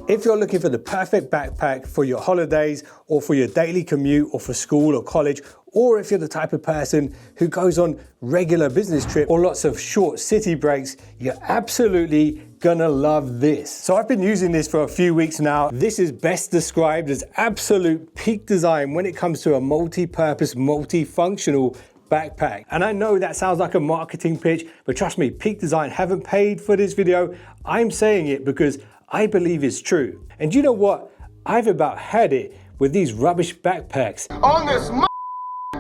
If you're looking for the perfect backpack for your holidays or for your daily commute or for school or college, or if you're the type of person who goes on regular business trips or lots of short city breaks, you're absolutely gonna love this. So I've been using this for a few weeks now. This is best described as absolute peak design when it comes to a multi-purpose, multifunctional backpack. And I know that sounds like a marketing pitch, but trust me, Peak Design haven't paid for this video. I'm saying it because I believe it's true. And you know what? I've about had it with these rubbish backpacks. On this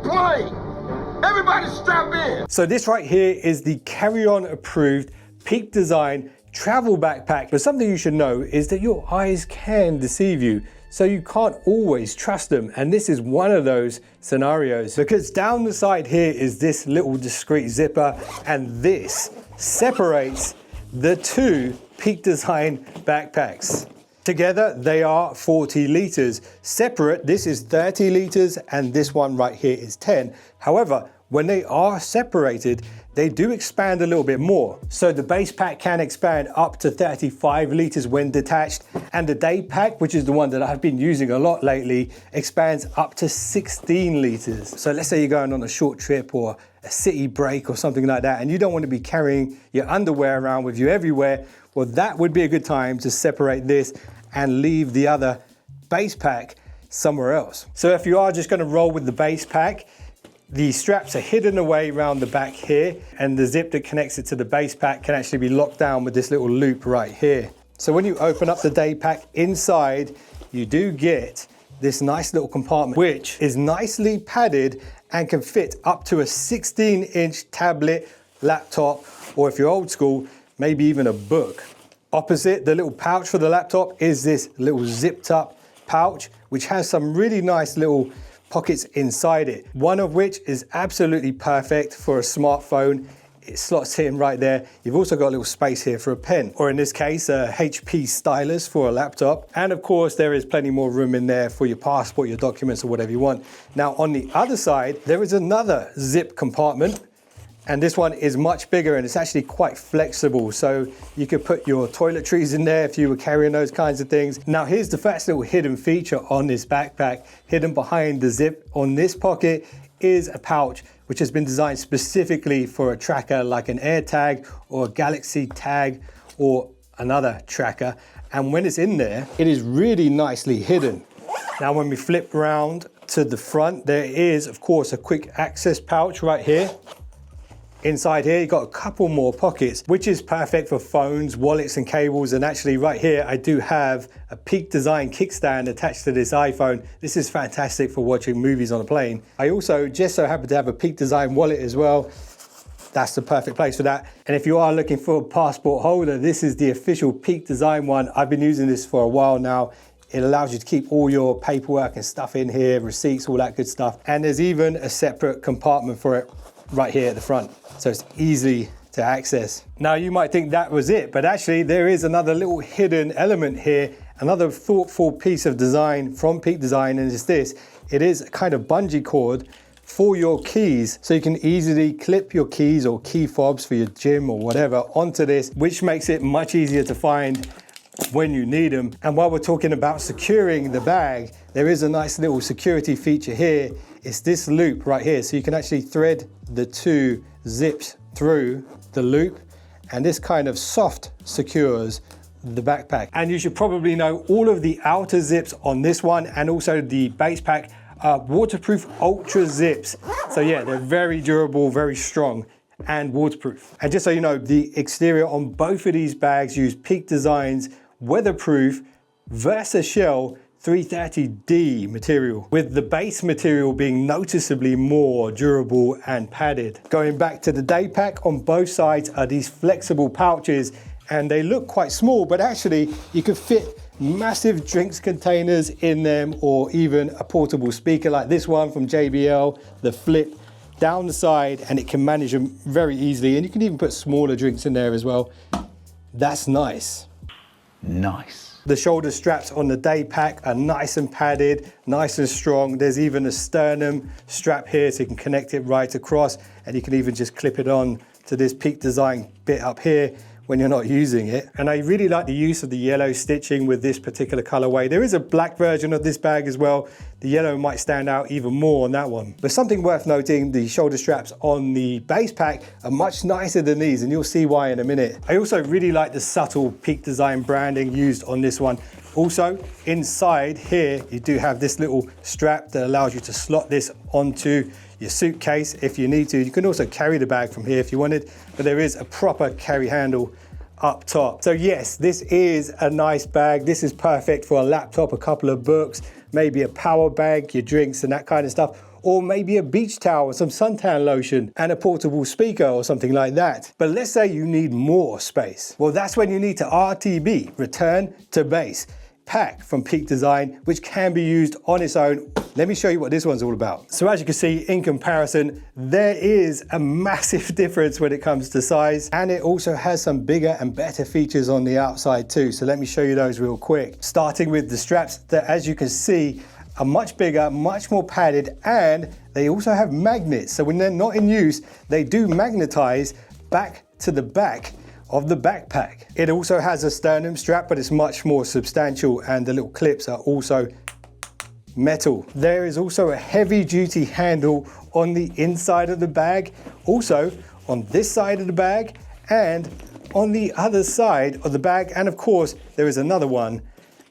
plane, everybody strap in. So this right here is the carry-on approved Peak Design travel backpack. But something you should know is that your eyes can deceive you. So you can't always trust them. And this is one of those scenarios, because down the side here is this little discreet zipper, and this separates the two Peak Design backpacks. Together, they are 40 liters. Separate, this is 30 liters and this one right here is 10. However, when they are separated, they do expand a little bit more. So the base pack can expand up to 35 liters when detached, and the day pack, which is the one that I've been using a lot lately, expands up to 16 liters. So let's say you're going on a short trip or a city break or something like that, and you don't want to be carrying your underwear around with you everywhere. Well, that would be a good time to separate this and leave the other base pack somewhere else. So if you are just going to roll with the base pack, the straps are hidden away around the back here, and the zip that connects it to the base pack can actually be locked down with this little loop right here. So when you open up the day pack, inside you do get this nice little compartment, which is nicely padded and can fit up to a 16-inch tablet, laptop, or if you're old school, maybe even a book. Opposite the little pouch for the laptop is this little zipped up pouch, which has some really nice little pockets inside it. One of which is absolutely perfect for a smartphone. It slots in right there. You've also got a little space here for a pen, or in this case, a HP stylus for a laptop. And of course, there is plenty more room in there for your passport, your documents, or whatever you want. Now, on the other side, there is another zip compartment. And this one is much bigger, and it's actually quite flexible. So you could put your toiletries in there if you were carrying those kinds of things. Now here's the first little hidden feature on this backpack. Hidden behind the zip on this pocket is a pouch, which has been designed specifically for a tracker like an AirTag or a Galaxy Tag or another tracker. And when it's in there, it is really nicely hidden. Now when we flip around to the front, there is of course a quick access pouch right here. Inside here, you've got a couple more pockets, which is perfect for phones, wallets, and cables. And actually right here, I do have a Peak Design kickstand attached to this iPhone. This is fantastic for watching movies on a plane. I also just so happen to have a Peak Design wallet as well. That's the perfect place for that. And if you are looking for a passport holder, this is the official Peak Design one. I've been using this for a while now. It allows you to keep all your paperwork and stuff in here, receipts, all that good stuff. And there's even a separate compartment for it right here at the front, so it's easy to access. Now you might think that was it, but actually there is another little hidden element here, another thoughtful piece of design from Peak Design, and it's this. It is a kind of bungee cord for your keys, so you can easily clip your keys or key fobs for your gym or whatever onto this, which makes it much easier to find when you need them. And while we're talking about securing the bag, there is a nice little security feature here. It's this loop right here, so you can actually thread the two zips through the loop, and this kind of soft secures the backpack. And you should probably know all of the outer zips on this one and also the base pack are waterproof ultra zips. So yeah, they're very durable, very strong, and waterproof. And just so you know, the exterior on both of these bags use Peak Design's weatherproof Versa Shell 330D material, with the base material being noticeably more durable and padded. Going back to the day pack, on both sides are these flexible pouches, and they look quite small, but actually you could fit massive drinks containers in them, or even a portable speaker like this one from JBL, the Flip, down the side, and it can manage them very easily. And you can even put smaller drinks in there as well. That's nice. Nice. The shoulder straps on the day pack are nice and padded, nice and strong. There's even a sternum strap here, so you can connect it right across, and you can even just clip it on to this Peak Design bit up here, when you're not using it. And I really like the use of the yellow stitching with this particular colorway. There is a black version of this bag as well. The yellow might stand out even more on that one. But something worth noting, the shoulder straps on the base pack are much nicer than these, and you'll see why in a minute. I also really like the subtle Peak Design branding used on this one. Also, inside here, you do have this little strap that allows you to slot this onto your suitcase if you need to. You can also carry the bag from here if you wanted, but there is a proper carry handle up top. So yes, this is a nice bag. This is perfect for a laptop, a couple of books, maybe a power bank, your drinks and that kind of stuff, or maybe a beach towel or some suntan lotion and a portable speaker or something like that. But let's say you need more space. Well, that's when you need to RTB, return to base pack from Peak Design, which can be used on its own. Let me show you what this one's all about. So as you can see, in comparison, there is a massive difference when it comes to size, and it also has some bigger and better features on the outside too. So let me show you those real quick. Starting with the straps that, as you can see, are much bigger, much more padded, and they also have magnets. So when they're not in use, they do magnetize back to the back of the backpack. It also has a sternum strap, but it's much more substantial, and the little clips are also metal. There is also a heavy duty handle on the inside of the bag, also on this side of the bag and on the other side of the bag, and of course there is another one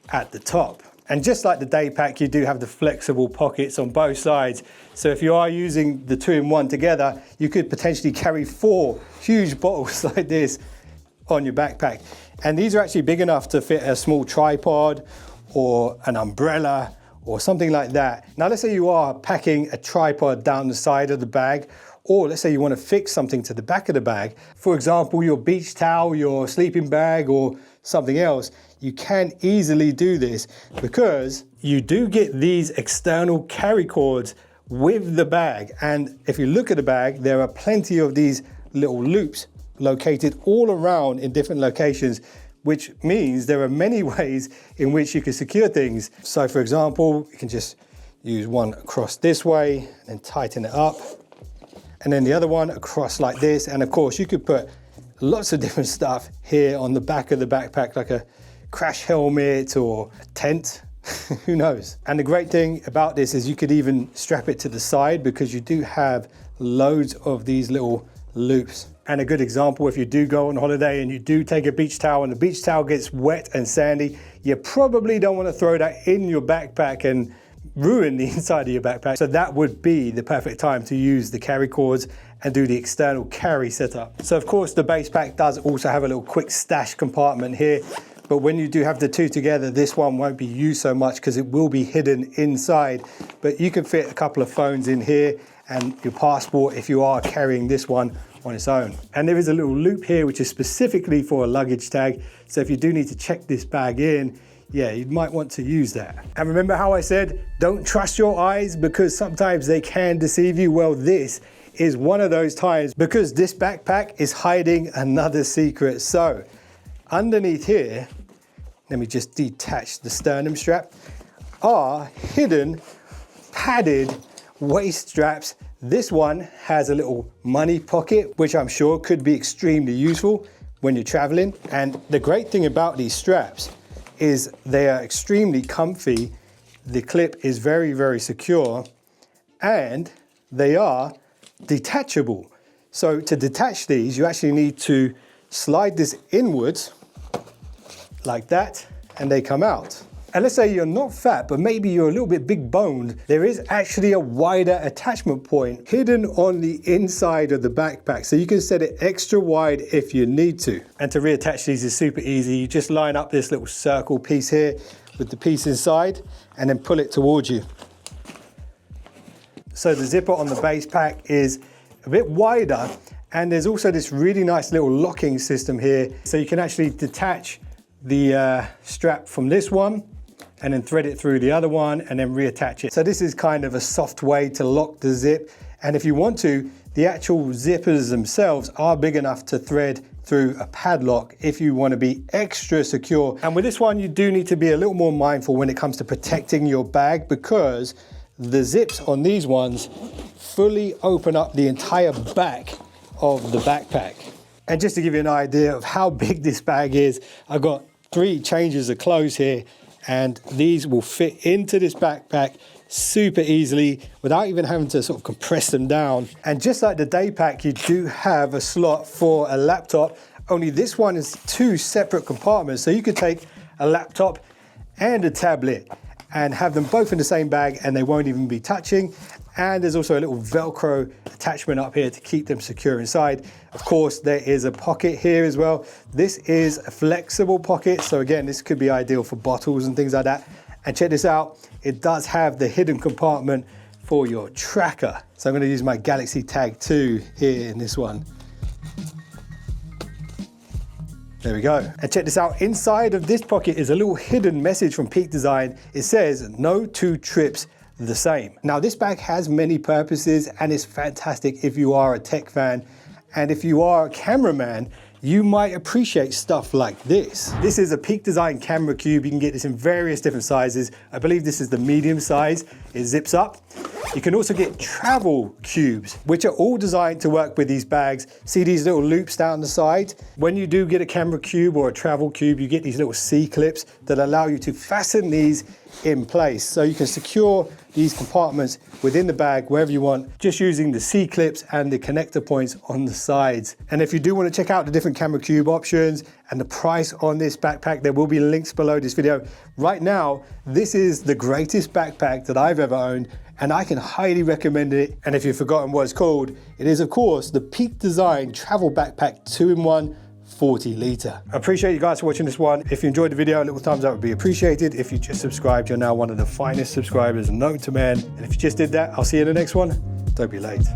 at the top. And just like the day pack, you do have the flexible pockets on both sides. So if you are using the 2-in-1 together, you could potentially carry 4 huge bottles like this on your backpack. And these are actually big enough to fit a small tripod or an umbrella or something like that. Now let's say you are packing a tripod down the side of the bag, or let's say you want to fix something to the back of the bag. For example, your beach towel, your sleeping bag, or something else. You can easily do this because you do get these external carry cords with the bag. And if you look at the bag, there are plenty of these little loops located all around in different locations, which means there are many ways in which you can secure things. So for example, you can just use one across this way and then tighten it up, and then the other one across like this. And of course you could put lots of different stuff here on the back of the backpack, like a crash helmet or a tent. Who knows? And the great thing about this is you could even strap it to the side, because you do have loads of these little loops. And a good example, if you do go on holiday and you do take a beach towel and the beach towel gets wet and sandy, you probably don't want to throw that in your backpack and ruin the inside of your backpack. So that would be the perfect time to use the carry cords and do the external carry setup. So of course the base pack does also have a little quick stash compartment here, but when you do have the two together, this one won't be used so much because it will be hidden inside. But you can fit a couple of phones in here and your passport if you are carrying this one on its own. And there is a little loop here which is specifically for a luggage tag. So if you do need to check this bag in, yeah, you might want to use that. And remember how I said, don't trust your eyes because sometimes they can deceive you? Well, this is one of those times, because this backpack is hiding another secret. So underneath here, let me just detach the sternum strap, are hidden padded waist straps. This one has a little money pocket, which I'm sure could be extremely useful when you're traveling. And the great thing about these straps is they are extremely comfy. The clip is very, very secure, and they are detachable. So to detach these, you actually need to slide this inwards like that, and they come out. And let's say you're not fat, but maybe you're a little bit big boned. There is actually a wider attachment point hidden on the inside of the backpack. So you can set it extra wide if you need to. And to reattach these is super easy. You just line up this little circle piece here with the piece inside and then pull it towards you. So the zipper on the base pack is a bit wider, and there's also this really nice little locking system here. So you can actually detach the strap from this one and then thread it through the other one and then reattach it. So this is kind of a soft way to lock the zip. And if you want to, the actual zippers themselves are big enough to thread through a padlock if you want to be extra secure. And with this one, you do need to be a little more mindful when it comes to protecting your bag, because the zips on these ones fully open up the entire back of the backpack. And just to give you an idea of how big this bag is, I've got 3 changes of clothes here, and these will fit into this backpack super easily without even having to sort of compress them down. And just like the day pack, you do have a slot for a laptop, only this one is 2 separate compartments. So you could take a laptop and a tablet and have them both in the same bag and they won't even be touching. And there's also a little Velcro attachment up here to keep them secure inside. Of course, there is a pocket here as well. This is a flexible pocket. So again, this could be ideal for bottles and things like that. And check this out, it does have the hidden compartment for your tracker. So I'm gonna use my Galaxy Tag 2 here in this one. There we go. And check this out, inside of this pocket is a little hidden message from Peak Design. It says, no 2 trips the same. Now this bag has many purposes and it's fantastic if you are a tech fan. And if you are a cameraman, you might appreciate stuff like this. This is a Peak Design camera cube. You can get this in various different sizes. I believe this is the medium size. It zips up. You can also get travel cubes, which are all designed to work with these bags. See these little loops down the side? When you do get a camera cube or a travel cube, you get these little C-clips that allow you to fasten these in place. So you can secure these compartments within the bag wherever you want, just using the C-clips and the connector points on the sides. And if you do want to check out the different camera cube options and the price on this backpack, there will be links below this video. Right now, this is the greatest backpack that I've ever owned, and I can highly recommend it. And if you've forgotten what it's called, it is of course the Peak Design Travel Backpack 2-in-1 40 litre. I appreciate you guys for watching this one. If you enjoyed the video, a little thumbs up would be appreciated. If you just subscribed, you're now one of the finest subscribers known to man. And if you just did that, I'll see you in the next one. Don't be late.